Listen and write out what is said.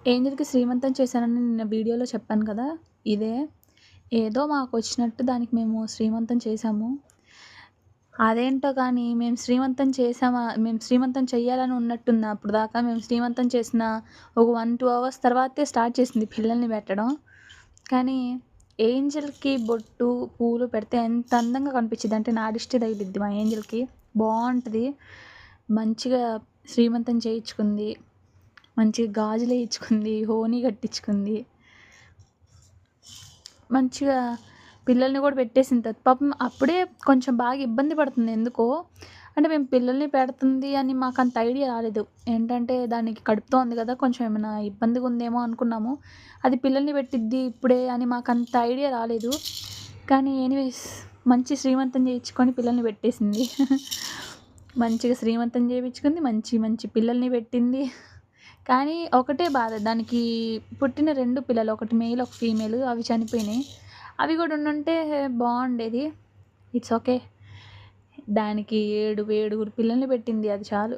ఏంజెల్‌కి శ్రీమంతం చేశానని నిన్న వీడియోలో చెప్పాను కదా! ఇదే. ఏదో మాకొచ్చినట్టు దానికి మేము శ్రీమంతం చేశాము. అదేంటో కానీ మేము శ్రీమంతం చెయ్యాలని ఉన్నట్టుంది అప్పటిదాకా. మేము శ్రీమంతం చేసిన ఒక 1, 2 అవర్స్ తర్వాతే స్టార్ట్ చేసింది పిల్లల్ని పెట్టడం. కానీ ఏంజెల్‌కి బొట్టు, పూలు పెడితే ఎంత అందంగా కనిపించిద్దంటే నా దిష్టి తగిలిద్ది మా ఏంజెల్‌కి. బావుంటది. మంచిగా శ్రీమంతం చేయించుకుంది. మంచిగా గాజులేయించుకుంది, హోనీ కట్టించుకుంది. మంచిగా పిల్లల్ని కూడా పెట్టేసింది. పాపం అప్పుడే కొంచెం బాగా ఇబ్బంది పడుతుంది ఎందుకో. అంటే మేము పిల్లల్ని పెడుతుంది అని మాకంత ఐడియా రాలేదు. ఏంటంటే దానికి కడుపుతో ఉంది కదా! కొంచెం ఏమైనా ఇబ్బందిగా ఉందేమో అనుకున్నాము. అది పిల్లల్ని పెట్టిద్ది ఇప్పుడే అని మాకంత ఐడియా రాలేదు. కానీ ఎనీవేస్ మంచి శ్రీమంతం చేయించుకొని పిల్లల్ని పెట్టేసింది. మంచిగా శ్రీమంతం చేపించుకుంది. మంచి మంచి పిల్లల్ని పెట్టింది. కానీ ఒకటే బాధ దానికి పుట్టిన 2 పిల్లలు. ఒకటి మెయిల్, ఒక ఫీమేల్. అవి చనిపోయినాయి. అవి కూడా ఉండుంటే బావుండేది. It's okay. దానికి ఏడుగురు పిల్లల్ని పెట్టింది. అది చాలు.